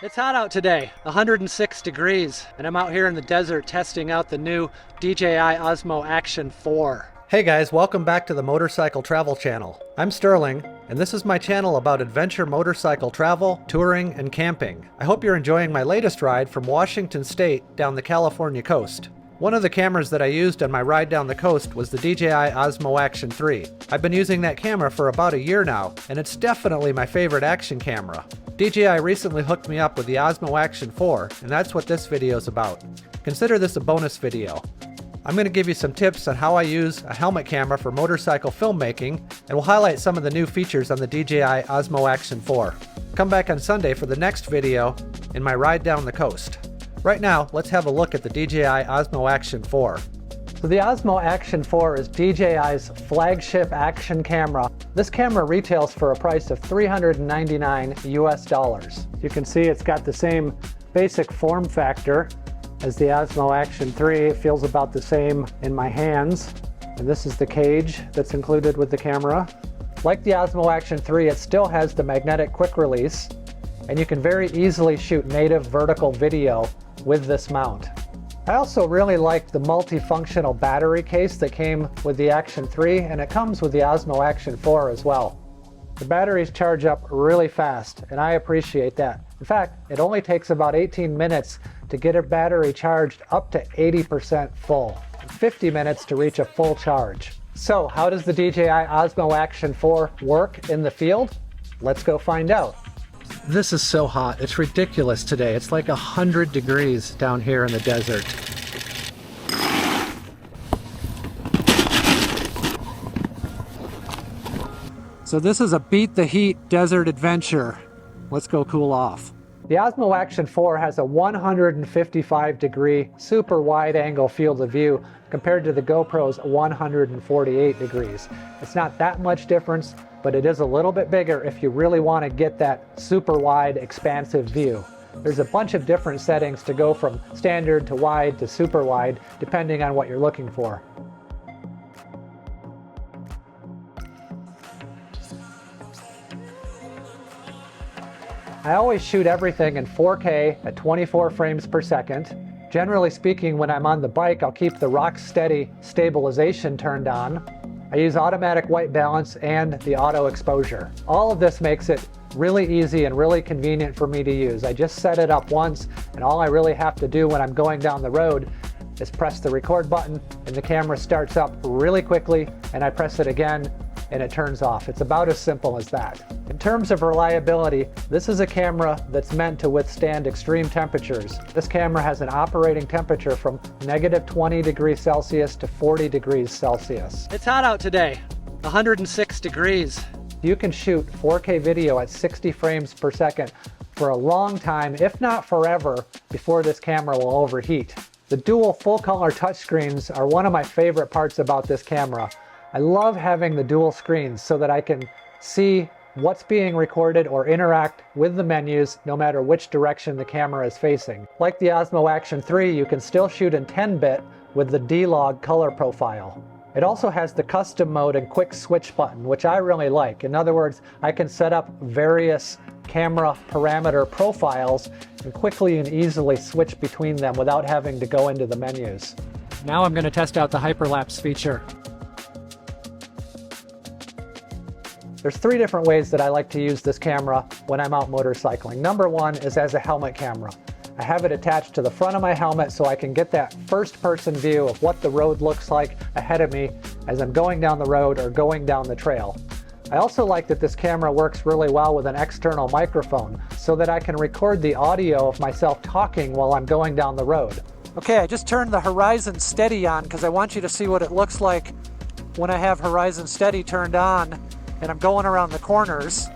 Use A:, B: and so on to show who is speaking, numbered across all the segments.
A: It's hot out today, 106 degrees, and I'm out here in the desert testing out the new DJI Osmo Action 4. Hey guys, welcome back to the Motorcycle Travel Channel. I'm Sterling, and this is my channel about adventure motorcycle travel, touring, and camping. I hope you're enjoying my latest ride from Washington State down the California coast. One of the cameras that I used on my ride down the coast was the DJI Osmo Action 3. I've been using that camera for about a year now, and it's definitely my favorite action camera. DJI recently hooked me up with the Osmo Action 4, and that's what this video is about. Consider this a bonus video. I'm going to give you some tips on how I use a helmet camera for motorcycle filmmaking, and we'll highlight some of the new features on the DJI Osmo Action 4. Come back on Sunday for the next video in my ride down the coast. Right now, let's have a look at the DJI Osmo Action 4. So the Osmo Action 4 is DJI's flagship action camera. This camera retails for a price of $399 US. You can see it's got the same basic form factor as the Osmo Action 3. It feels about the same in my hands. And this is the cage that's included with the camera. Like the Osmo Action 3, it still has the magnetic quick release, and you can very easily shoot native vertical video with this mount. I also really like the multifunctional battery case that came with the Action 3, and it comes with the Osmo Action 4 as well. The batteries charge up really fast, and I appreciate that. In fact, it only takes about 18 minutes to get a battery charged up to 80% full, and 50 minutes to reach a full charge. So how does the DJI Osmo Action 4 work in the field? Let's go find out. This is so hot. It's ridiculous today. It's like 100 degrees down here in the desert. So this is a beat the heat desert adventure. Let's go cool off. The Osmo Action 4 has a 155-degree super wide angle field of view compared to the GoPro's 148 degrees. It's not that much difference, but it is a little bit bigger if you really want to get that super wide expansive view. There's a bunch of different settings to go from standard to wide to super wide depending on what you're looking for. I always shoot everything in 4K at 24 frames per second. Generally speaking, when I'm on the bike, I'll keep the rock steady stabilization turned on. I use automatic white balance and the auto exposure. All of this makes it really easy and really convenient for me to use. I just set it up once, and all I really have to do when I'm going down the road is press the record button, and the camera starts up really quickly, and I press it again and it turns off. It's about as simple as that. In terms of reliability, this is a camera that's meant to withstand extreme temperatures. This camera has an operating temperature from -20 degrees Celsius to 40 degrees Celsius. It's hot out today, 106 degrees. You can shoot 4K video at 60 frames per second for a long time, if not forever, before this camera will overheat. The dual full-color touchscreens are one of my favorite parts about this camera. I love having the dual screens so that I can see what's being recorded or interact with the menus no matter which direction the camera is facing. Like the Osmo Action 3, you can still shoot in 10-bit with the D-Log color profile. It also has the custom mode and quick switch button, which I really like. In other words, I can set up various camera parameter profiles and quickly and easily switch between them without having to go into the menus. Now I'm going to test out the Hyperlapse feature. There's 3 different ways that I like to use this camera when I'm out motorcycling. Number 1 is as a helmet camera. I have it attached to the front of my helmet so I can get that first-person view of what the road looks like ahead of me as I'm going down the road or going down the trail. I also like that this camera works really well with an external microphone so that I can record the audio of myself talking while I'm going down the road. Okay, I just turned the Horizon Steady on because I want you to see what it looks like when I have Horizon Steady turned on and I'm going around the corners,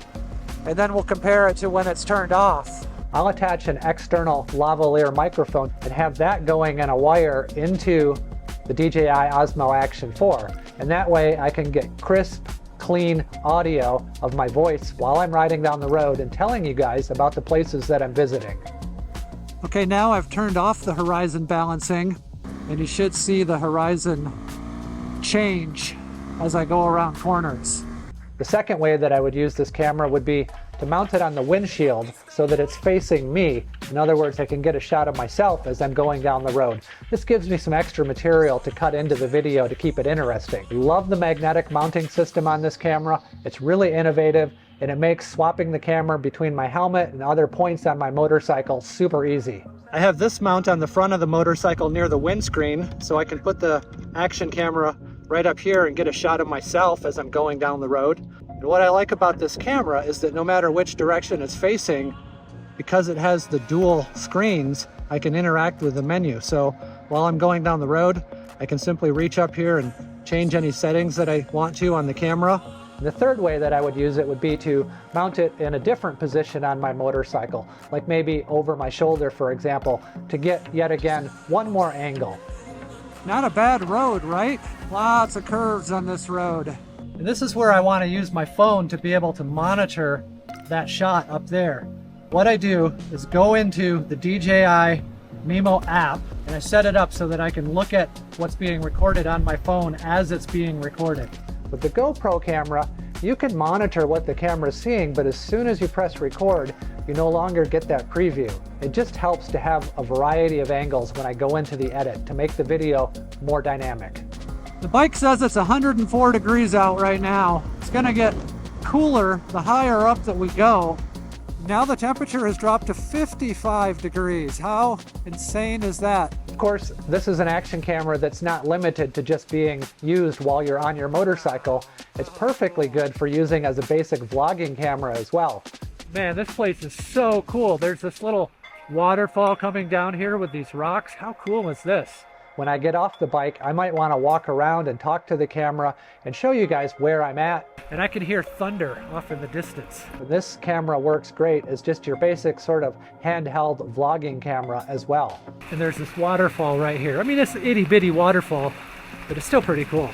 A: and then we'll compare it to when it's turned off. I'll attach an external lavalier microphone and have that going in a wire into the DJI Osmo Action 4, and that way I can get crisp, clean audio of my voice while I'm riding down the road and telling you guys about the places that I'm visiting. Okay, now I've turned off the horizon balancing, and you should see the horizon change as I go around corners. The second way that I would use this camera would be to mount it on the windshield so that it's facing me. In other words, I can get a shot of myself as I'm going down the road. This gives me some extra material to cut into the video to keep it interesting. Love the magnetic mounting system on this camera. It's really innovative, and it makes swapping the camera between my helmet and other points on my motorcycle super easy. I have this mount on the front of the motorcycle near the windscreen, so I can put the action camera right up here and get a shot of myself as I'm going down the road. And what I like about this camera is that no matter which direction it's facing, because it has the dual screens, I can interact with the menu. So while I'm going down the road, I can simply reach up here and change any settings that I want to on the camera. The third way that I would use it would be to mount it in a different position on my motorcycle, like maybe over my shoulder, for example, to get, yet again, one more angle. Not a bad road, right? Lots of curves on this road. And this is where I want to use my phone to be able to monitor that shot up there. What I do is go into the DJI Mimo app, and I set it up so that I can look at what's being recorded on my phone as it's being recorded. With the GoPro camera, you can monitor what the camera is seeing, but as soon as you press record, you no longer get that preview. It just helps to have a variety of angles when I go into the edit to make the video more dynamic. The bike says it's 104 degrees out right now. It's gonna get cooler the higher up that we go. Now the temperature has dropped to 55 degrees. How insane is that? Of course, this is an action camera that's not limited to just being used while you're on your motorcycle. It's perfectly good for using as a basic vlogging camera as well. Man, this place is so cool. There's this little waterfall coming down here with these rocks. How cool is this? When I get off the bike, I might want to walk around and talk to the camera and show you guys where I'm at. And I can hear thunder off in the distance. This camera works great as just your basic sort of handheld vlogging camera as well. And there's this waterfall right here. I mean, it's an itty bitty waterfall, but it's still pretty cool.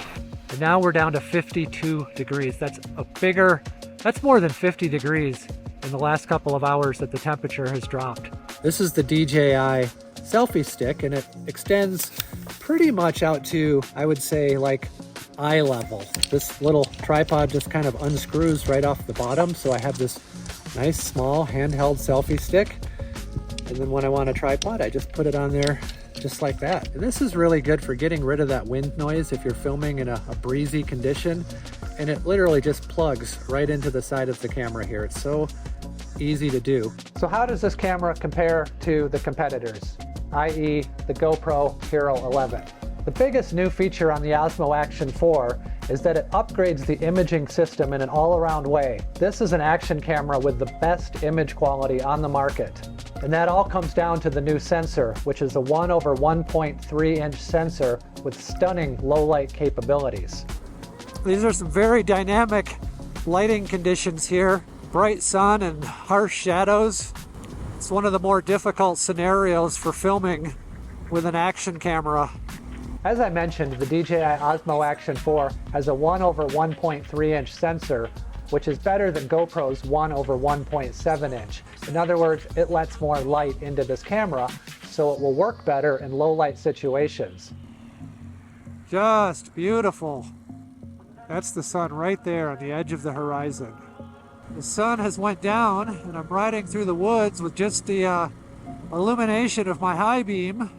A: And now we're down to 52 degrees. That's more than 50 degrees in the last couple of hours that the temperature has dropped. This is the DJI selfie stick, and it extends pretty much out to, I would say, like eye level. This little tripod just kind of unscrews right off the bottom, so I have this nice small handheld selfie stick, and then when I want a tripod, I just put it on there just like that. And this is really good for getting rid of that wind noise if you're filming in a breezy condition, and it literally just plugs right into the side of the camera here. It's so easy to do. So how does this camera compare to the competitors, i.e. the GoPro Hero 11? The biggest new feature on the Osmo Action 4 is that it upgrades the imaging system in an all-around way. This is an action camera with the best image quality on the market. And that all comes down to the new sensor, which is a 1/1.3 inch sensor with stunning low light capabilities. These are some very dynamic lighting conditions here. Bright sun and harsh shadows. It's one of the more difficult scenarios for filming with an action camera. As I mentioned, the DJI Osmo Action 4 has a 1/1.3 inch sensor, which is better than GoPro's 1/1.7 inch. In other words, it lets more light into this camera, so it will work better in low light situations. Just beautiful. That's the sun right there on the edge of the horizon. The sun has went down, and I'm riding through the woods with just the illumination of my high beam.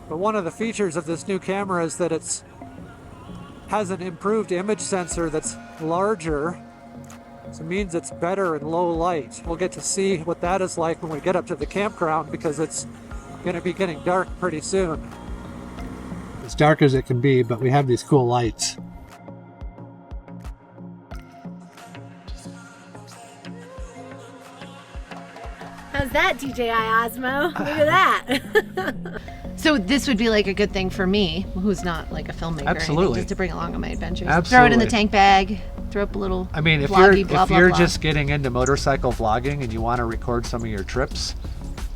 A: But one of the features of this new camera is that it has an improved image sensor that's larger. So it means it's better in low light. We'll get to see what that is like when we get up to the campground, because it's going to be getting dark pretty soon. As dark as it can be, but we have these cool lights.
B: How's that, DJI Osmo? Look at that.
C: So this would be like a good thing for me, who's not like a filmmaker,
A: Absolutely.
C: Or anything, just to bring along on my adventures.
A: Absolutely.
C: Throw it in the tank bag, throw up a little
A: I mean, if
C: vloggy,
A: you're
C: blah.
A: just getting into motorcycle vlogging and you want to record some of your trips,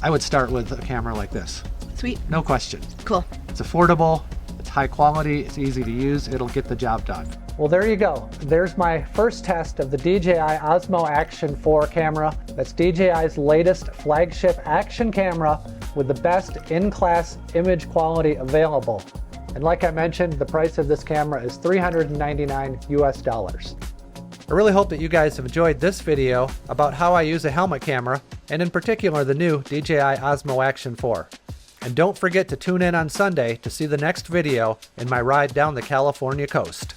A: I would start with a camera like this.
C: Sweet.
A: No question.
C: Cool.
A: It's affordable, it's high quality, it's easy to use, it'll get the job done. Well, there you go. There's my first test of the DJI Osmo Action 4 camera. That's DJI's latest flagship action camera with the best in-class image quality available. And like I mentioned, the price of this camera is $399 US. I really hope that you guys have enjoyed this video about how I use a helmet camera, and in particular the new DJI Osmo Action 4. And don't forget to tune in on Sunday to see the next video in my ride down the California coast.